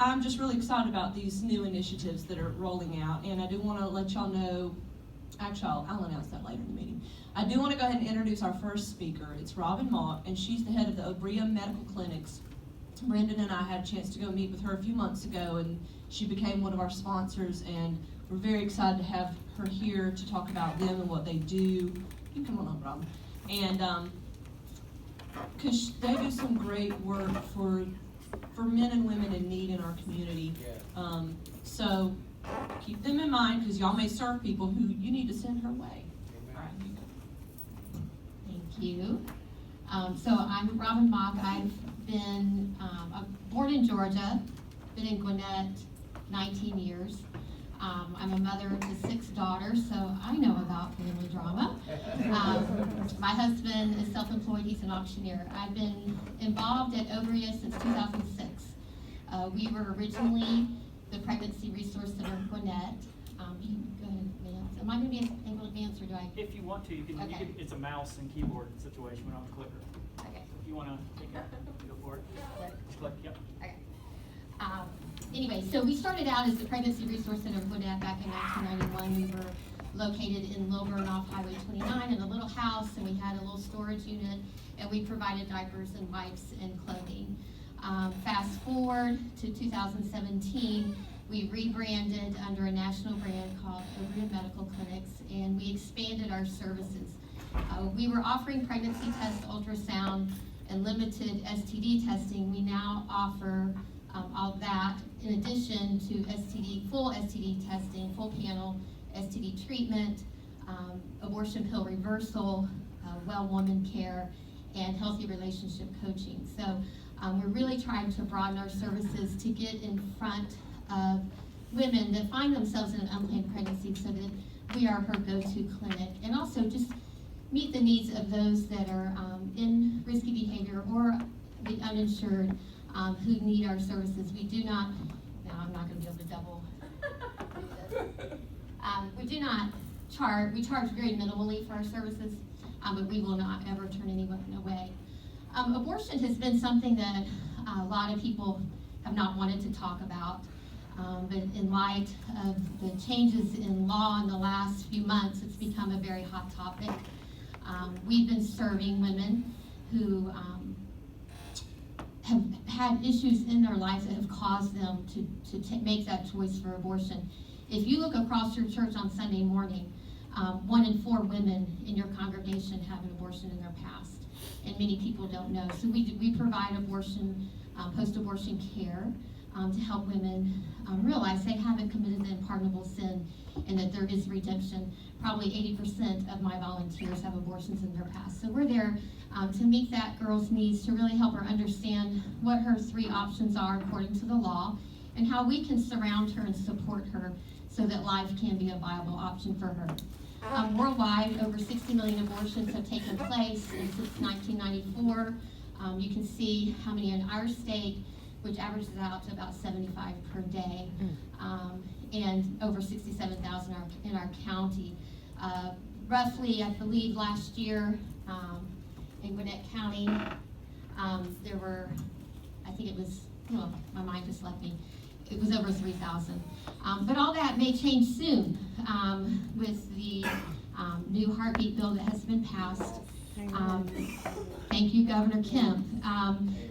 I'm just really excited about these new initiatives that are rolling out, and I do want to let y'all know, actually I'll announce that later in the meeting. I do want to go ahead and introduce our first speaker. It's Robin Mauck, and she's the head of the Obria Medical Clinics. Brendan and I had a chance to go meet with her a few months ago, and she became one of our sponsors, and we're very excited to have her here to talk about them and what they do. You can come on up, Robin. And because they do some great work for men and women in need in our community. So keep them in mind, because y'all may serve people who you need to send her way. All right, you go. Thank you. So I'm Robin Mauck. I've been born in Georgia, been in Gwinnett 19 years. I'm a mother to 6 daughters, so I know about family drama. My husband is self-employed, he's an auctioneer. I've been involved at Obria since 2006. We were originally the Pregnancy Resource Center of Gwinnett. You can go ahead and advance. Am I going to be able to advance, or do I? If you want to, you can, Okay. it's a mouse and keyboard situation, we're not a clicker. Okay. If you want to take it, go for it. Click, yep. Okay. Anyway, so we started out as the Pregnancy Resource Center of Gwinnett back in 1991. We were located in Lilburn off Highway 29 in a little house, and we had a little storage unit, and we provided diapers and wipes and clothing. Fast forward to 2017, we rebranded under a national brand called Obria Medical Clinics, and we expanded our services. We were offering pregnancy test, ultrasound, and limited STD testing. We now offer all of that in addition to full STD testing, full panel STD treatment, abortion pill reversal, well woman care, and healthy relationship coaching. So we're really trying to broaden our services to get in front of women that find themselves in an unplanned pregnancy, so that we are her go-to clinic, and also just meet the needs of those that are in risky behavior or the uninsured who need our services. We do not, no, I'm not going to be able to double do this. We do not charge, we charge very minimally for our services, but we will not ever turn anyone away. Abortion has been something that a lot of people have not wanted to talk about, but in light of the changes in law in the last few months, it's become a very hot topic. We've been serving women who have had issues in their lives that have caused them to make that choice for abortion. If you look across your church on Sunday morning, 1 in 4 women in your congregation have an abortion in their past, and many people don't know. So we provide abortion, post-abortion care to help women realize they haven't committed the unpardonable sin and that there is redemption. Probably 80% of my volunteers have abortions in their past. So we're there to meet that girl's needs, to really help her understand what her 3 options are according to the law, and how we can surround her and support her so that life can be a viable option for her. Worldwide, over 60 million abortions have taken place, and since 1994, you can see how many in our state, which averages out to about 75 per day, and over 67,000 in our county. Roughly, I believe last year in Gwinnett County, there were, I think it was, well, my mind just left me, it was over 3,000. But all that may change soon with the new heartbeat bill that has been passed. Thank you, Governor Kemp.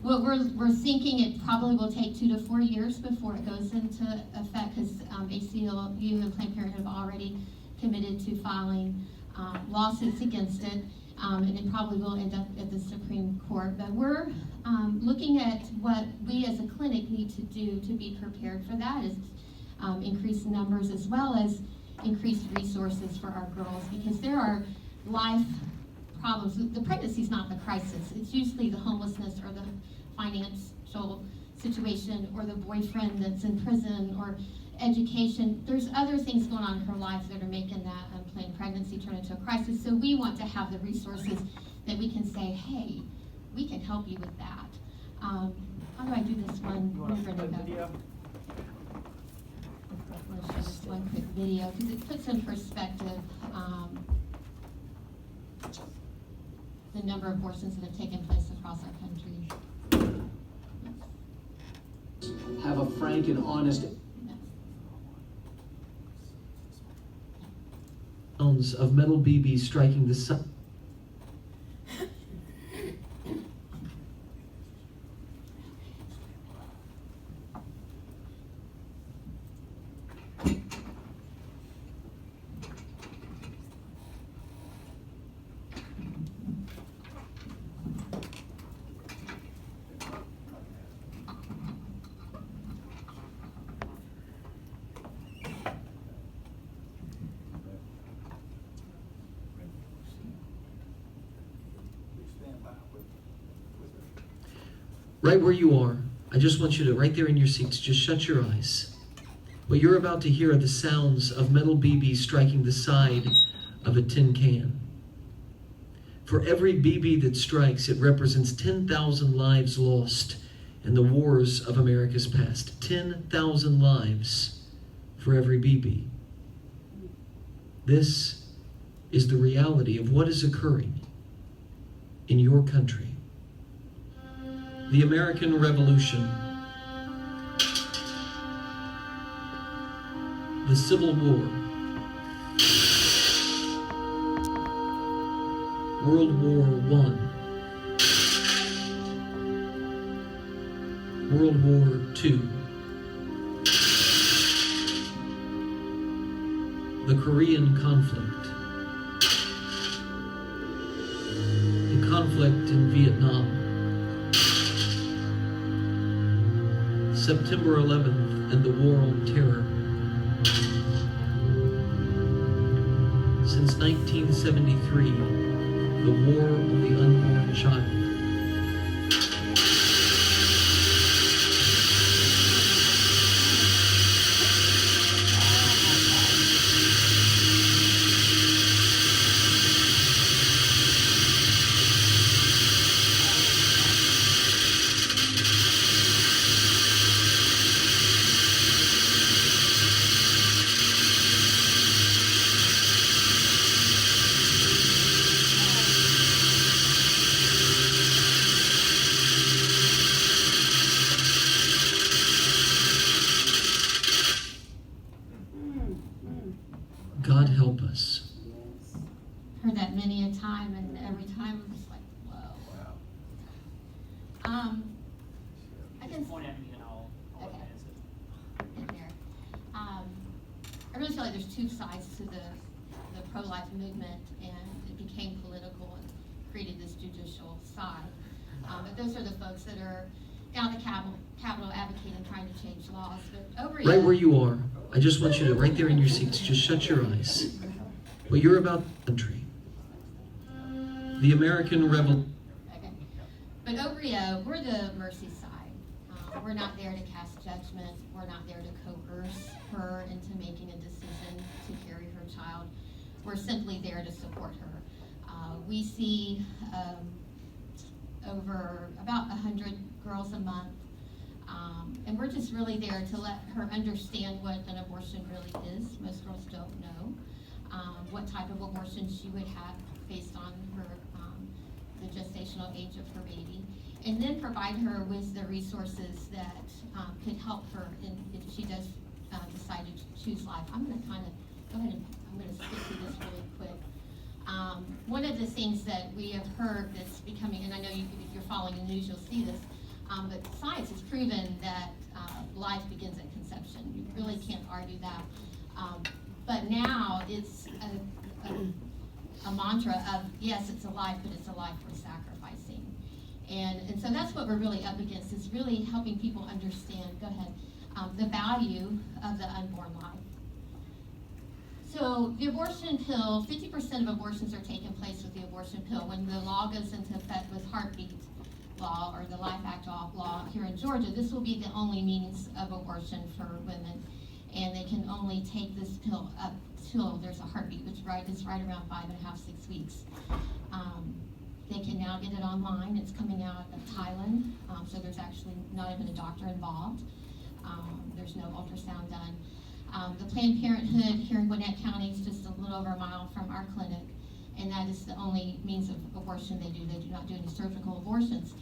What we're thinking, it probably will take 2 to 4 years before it goes into effect, because ACLU and Planned Parenthood have already committed to filing lawsuits against it, and it probably will end up at the Supreme Court. But we're looking at what we as a clinic need to do to be prepared for that, is increase numbers as well as increased resources for our girls, because there are life problems. The pregnancy is not the crisis. It's usually the homelessness or the financial situation or the boyfriend that's in prison or education. There's other things going on in her life that are making that unplanned pregnancy turn into a crisis. So we want to have the resources that we can say, hey, we can help you with that. How do I do this one? You want to play the video? I'm going to show this one quick video because it puts in perspective the number of abortions that have taken place across our country. have a frank and honest sounds of metal BBs striking the sun. Right where you are, I just want you to, right there in your seats, just shut your eyes. What you're about to hear are the sounds of metal BBs striking the side of a tin can. For every BB that strikes, it represents 10,000 lives lost in the wars of America's past. 10,000 lives for every BB. This is the reality of what is occurring in your country. The American Revolution, the Civil War, World War I, World War II, the Korean conflict, the conflict in Vietnam, September 11th and the War on Terror. Since 1973, the War on the Unborn Child. God help us. Heard that many a time, and every time I'm just like, whoa. I can Point at me and I'll Okay. advance it. in there. I really feel like there's two sides to the pro-life movement, and it became political and created this judicial side. But those are the folks that are down at the Capitol advocating, trying to change laws. But Obria, Right where you are, I just want you to, right there in your seats, just shut your eyes. What you're about to country. The American Revolution. Okay. But Obria, we're the mercy side. We're not there to cast judgment. We're not there to coerce her into making a decision to carry her child. We're simply there to support her. We see over about 100 girls a month, and we're just really there to let her understand what an abortion really is. Most girls don't know what type of abortion she would have based on her the gestational age of her baby, and then provide her with the resources that could help her if she does decide to choose life. I'm going to kind of go ahead and I'm going to skip through this really quick. One of the things that we have heard that's becoming, and I know if you're following the news, you'll see this, but science has proven that life begins at conception. You really can't argue that. But now it's a mantra of, yes, it's a life, but it's a life worth sacrificing. And so that's what we're really up against, is really helping people understand, go ahead, the value of the unborn life. So the abortion pill, 50% of abortions are taking place with the abortion pill. When the law goes into effect with heartbeat law or the Life Act law here in Georgia, this will be the only means of abortion for women. And they can only take this pill up till there's a heartbeat, which is right around 5.5, 6 weeks. They can now get it online. It's coming out of Thailand, so there's actually not even a doctor involved. There's no ultrasound done. The Planned Parenthood here in Gwinnett County is just a little over a mile from our clinic, and that is the only means of abortion they do. They do not do any surgical abortions.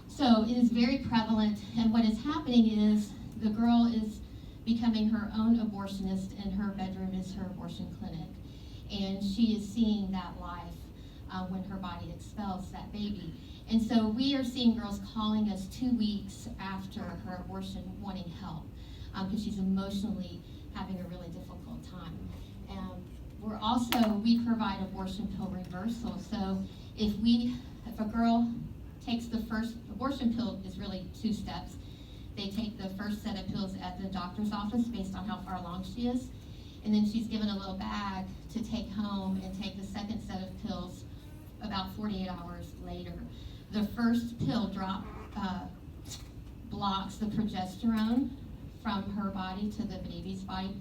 So it is very prevalent, and what is happening is the girl is becoming her own abortionist, and her bedroom is her abortion clinic. And she is seeing that life when her body expels that baby. And so we are seeing girls calling us 2 weeks after her abortion wanting help because she's emotionally having a really difficult time. We provide abortion pill reversal. So if a girl takes the first, abortion pill is really 2 steps. They take the first set of pills at the doctor's office based on how far along she is. And then she's given a little bag to take home and take the second set of pills about 48 hours later. The first pill blocks the progesterone from her body to the baby's body.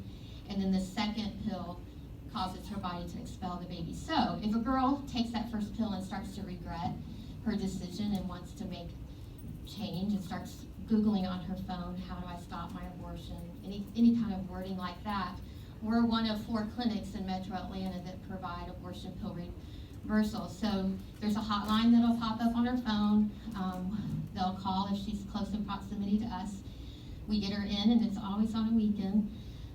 And then the second pill causes her body to expel the baby. So if a girl takes that first pill and starts to regret her decision and wants to make change and starts Googling on her phone, how do I stop my abortion, any kind of wording like that, we're one of 4 clinics in Metro Atlanta that provide abortion pill reversal. So there's a hotline that'll pop up on her phone. They'll call if she's close in proximity to us. We get her in, and it's always on a weekend.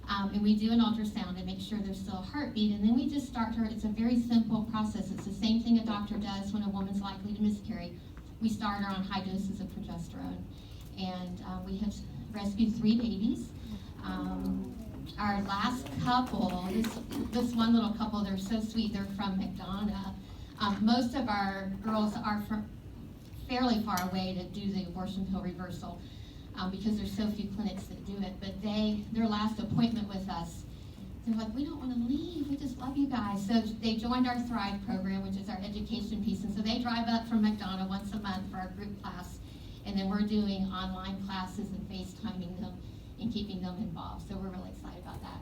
And we do an ultrasound to make sure there's still a heartbeat, and then we just start her. It's a very simple process. It's the same thing a doctor does when a woman's likely to miscarry. We start her on high doses of progesterone, and we have rescued 3 babies. Our last couple, this one little couple, they're so sweet. They're from McDonough. Most of our girls are from fairly far away to do the abortion pill reversal. Because there's so few clinics that do it, but their last appointment with us, they're like, we don't want to leave, we just love you guys. So they joined our Thrive program, which is our education piece, and so they drive up from McDonough once a month for our group class, and then we're doing online classes and FaceTiming them and keeping them involved, so we're really excited about that.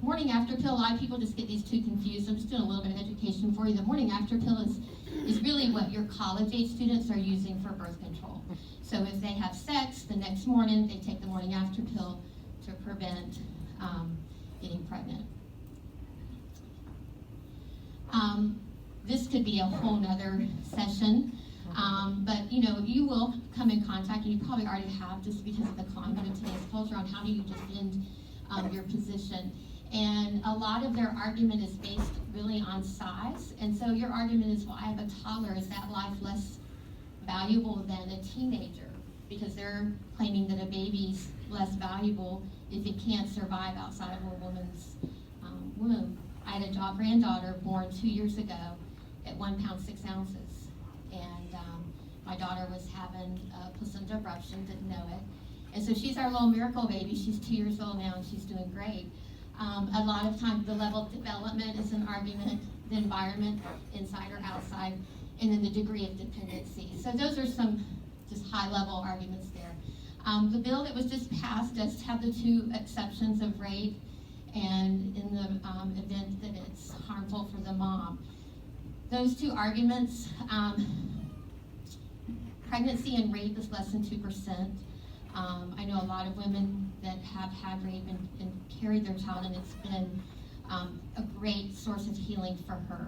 Morning after pill, a lot of people just get these 2 confused. I'm just doing a little bit of education for you. The morning after pill is really what your college age students are using for birth control. So if they have sex the next morning, they take the morning after pill to prevent getting pregnant. This could be a whole nother session, but you will come in contact, and you probably already have just because of the climate of today's culture, on how do you defend your position. And a lot of their argument is based really on size. And so your argument is, well, I have a toddler. Is that life less valuable than a teenager? Because they're claiming that a baby's less valuable if it can't survive outside of a woman's womb. I had a granddaughter born 2 years ago at 1 pound 6 ounces. And my daughter was having a placenta abruption, didn't know it. And so she's our little miracle baby. She's 2 years old now, and she's doing great. A lot of times the level of development is an argument, the environment, inside or outside, and then the degree of dependency. So those are some just high-level arguments there. The bill that was just passed does have the 2 exceptions of rape and in the event that it's harmful for the mom. Those 2 arguments, pregnancy and rape is less than 2%. I know a lot of women that have had rape and carried their child, and it's been a great source of healing for her.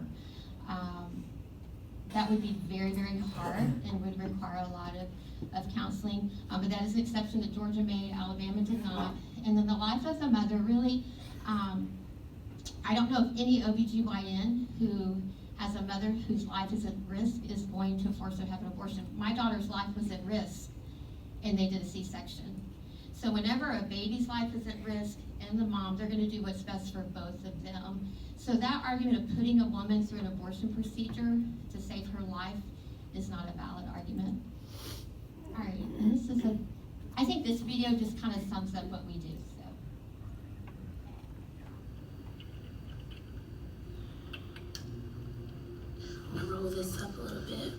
That would be very, very hard and would require a lot of counseling, but that is an exception that Georgia made, Alabama did not. And then the life of the mother, really, I don't know if any OBGYN who has a mother whose life is at risk is going to force her to have an abortion. My daughter's life was at risk, and they did a C-section. So whenever a baby's life is at risk and the mom, they're going to do what's best for both of them. So that argument of putting a woman through an abortion procedure to save her life is not a valid argument. All right, and I think this video just kind of sums up what we do. So. I'm gonna roll this up a little bit.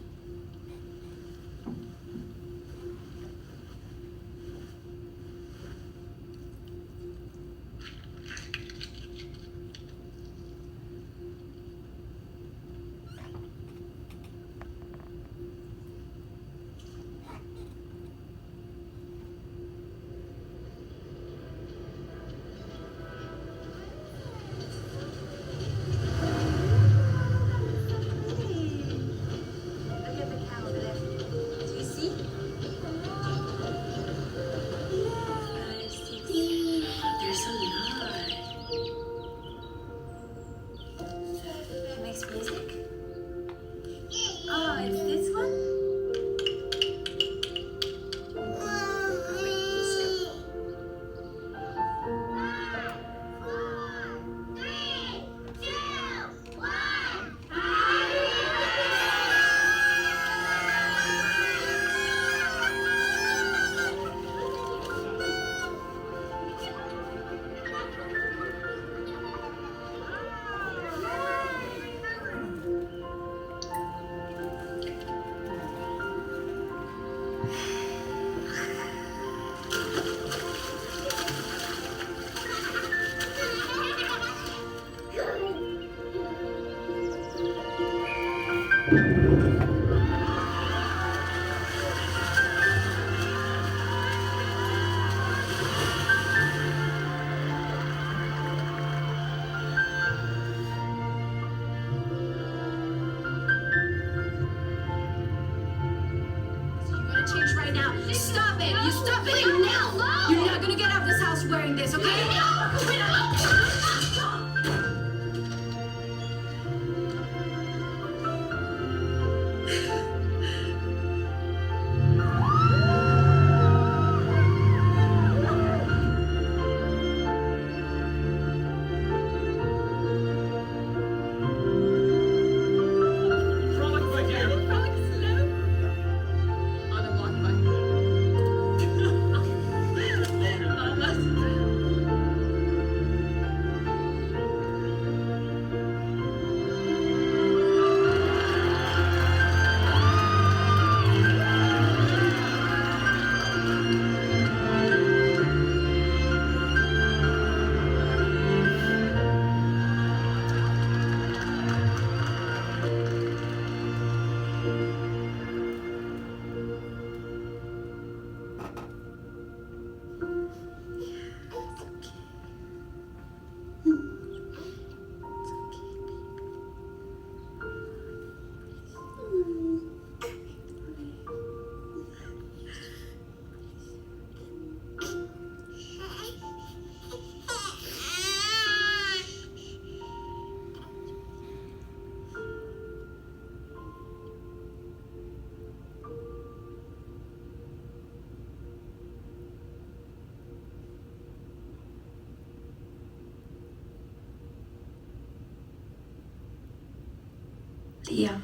guys, okay? Frolic with you. Leah.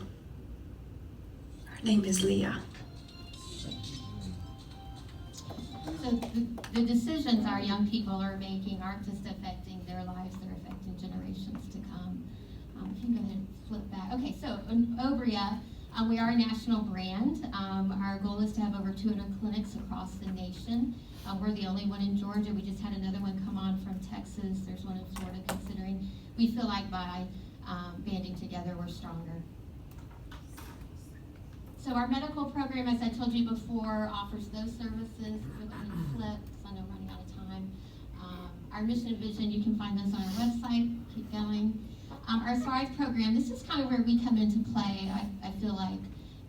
Her name is Leah. So the decisions our young people are making aren't just affecting their lives, they're affecting generations to come. If you can go ahead and flip back. Okay, so in Obria, we are a national brand. Our goal is to have over 200 clinics across the nation. We're the only one in Georgia. We just had another one come on from Texas. There's one in Florida considering. We feel like by banding together, we're stronger. So our medical program, as I told you before, offers those services. Flip, because I know I'm running out of time. Our mission and vision, you can find those on our website. Keep going. Our Thrive program, this is kind of where we come into play, I feel like,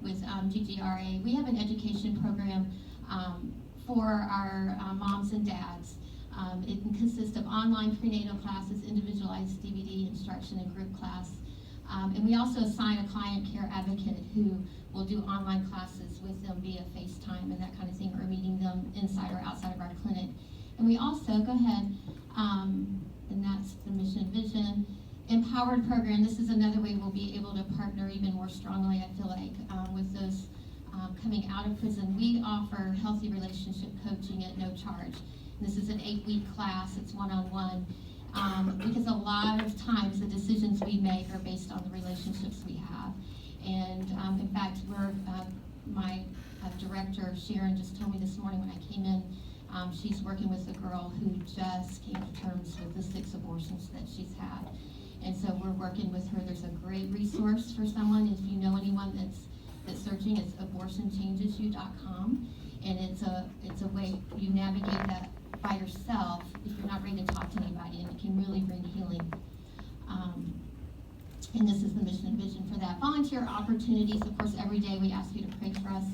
with GGRA. We have an education program for our moms and dads. It consists of online prenatal classes, individualized DVD instruction, and group class. And we also assign a client care advocate who will do online classes with them via FaceTime and that kind of thing, or meeting them inside or outside of our clinic. And we also, go ahead, and that's the mission and vision. Empowered program, this is another way we'll be able to partner even more strongly, I feel like, with those coming out of prison. We offer healthy relationship coaching at no charge. This is an 8-week class, it's one-on-one, because a lot of times the decisions we make are based on the relationships we have. And in fact, my director, Sharon, just told me this morning when I came in, she's working with a girl who just came to terms with the 6 abortions that she's had. And so we're working with her. There's a great resource for someone. If you know anyone that's searching, it's abortionchangesyou.com. And it's a way you navigate that by yourself if you're not ready to talk to anybody, and it can really bring healing. And this is the mission and vision for that. Volunteer opportunities, of course, every day we ask you to pray for us.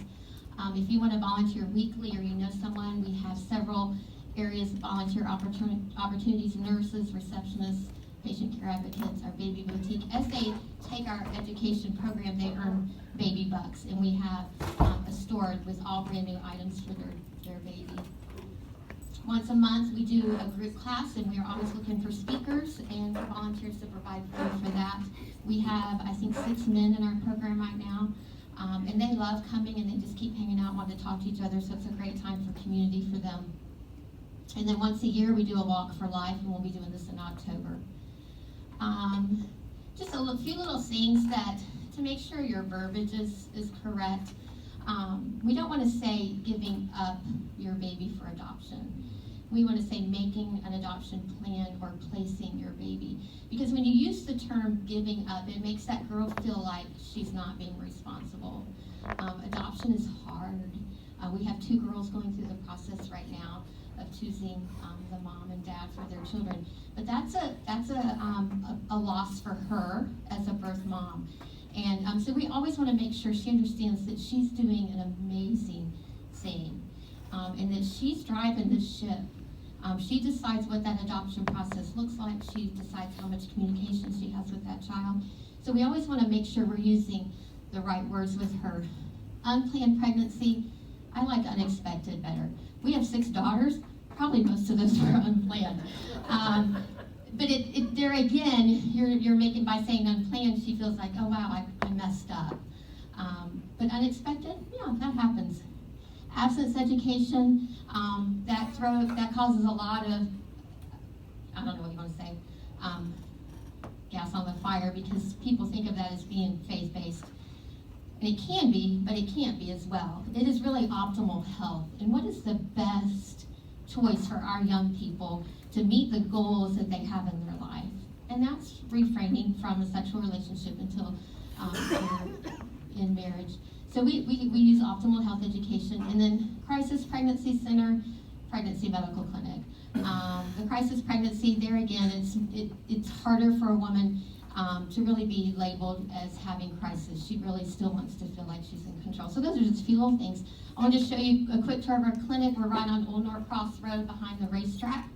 If you want to volunteer weekly or you know someone, we have several areas of volunteer opportunities, nurses, receptionists, patient care advocates, our baby boutique. As they take our education program, they earn baby bucks, and we have a store with all brand new items for their baby. Once a month, we do a group class, and we are always looking for speakers and volunteers to provide food for that. We have, I think, 6 men in our program right now, and they love coming, and they just keep hanging out, wanting to talk to each other, so it's a great time for community for them. And then once a year, we do a walk for life, and we'll be doing this in October. Just a few little things that, to make sure your verbiage is correct. We don't want to say giving up your baby for adoption. We want to say making an adoption plan or placing your baby. Because when you use the term giving up, it makes that girl feel like she's not being responsible. Adoption is hard. We have 2 girls going through the process right now of choosing the mom and dad for their children. But that's a loss for her as a birth mom. And so we always want to make sure she understands that she's doing an amazing thing, and that she's driving this ship. She decides what that adoption process looks like. She decides how much communication she has with that child. So we always want to make sure we're using the right words with her. Unplanned pregnancy, I like unexpected better. We have 6 daughters. Probably most of those were unplanned. But there again, you're making, by saying unplanned, she feels like, oh wow, I messed up. But unexpected, yeah, that happens. Absence education, that causes a lot of, I don't know what you want to say, gas on the fire, because people think of that as being faith-based. And it can be, but it can't be as well. It is really optimal health. And what is the best choice for our young people to meet the goals that they have in their life? And that's refraining from a sexual relationship until they're in marriage. So we use optimal health education, and then crisis pregnancy center, pregnancy medical clinic. The crisis pregnancy, there again, it's harder for a woman to really be labeled as having crisis. She really still wants to feel like she's in control. So those are just a few little things. I want to show you a quick tour of our clinic. We're right on Old North Cross Road behind the racetrack.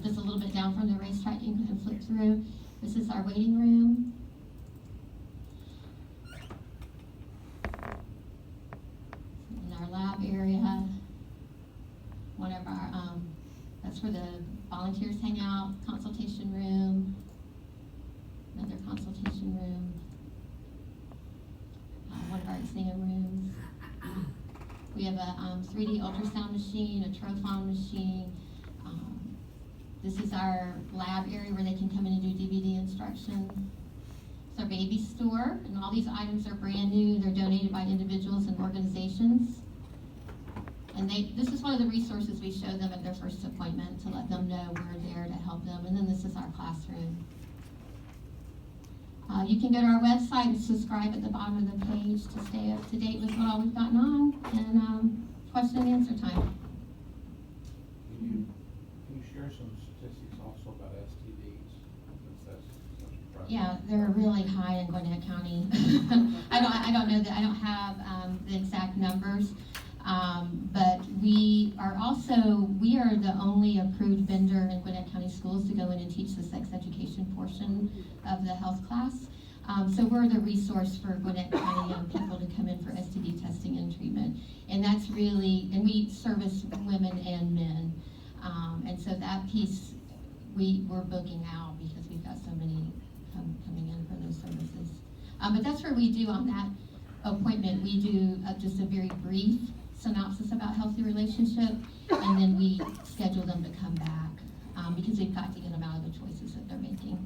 Just a little bit down from the racetrack, you can flip through. This is our waiting room. In our lab area, one of our, that's where the volunteers hang out, consultation room, another consultation room, one of our exam rooms. We have a 3D ultrasound machine, a trophon machine. This is our lab area where they can come in and do DVD instruction. It's our baby store, and all these items are brand new. They're donated by individuals and organizations. And this is one of the resources we show them at their first appointment to let them know we're there to help them. And then this is our classroom. You can go to our website and subscribe at the bottom of the page to stay up to date with what all we've gotten on. And question and answer time. Can you share some statistics also about STDs? Yeah, they're really high in Gwinnett County. I don't know that, I don't have the exact numbers. But we are the only approved vendor in Gwinnett County Schools to go in and teach the sex education portion of the health class. So we're the resource for Gwinnett County young people to come in for STD testing and treatment. And that's really, and we service women and men. And so that piece, we're booking out because we've got so many coming in for those services. But that's where we do on that appointment, we do just a very brief synopsis about healthy relationship, and then we schedule them to come back because we've got to get them out of the choices that they're making.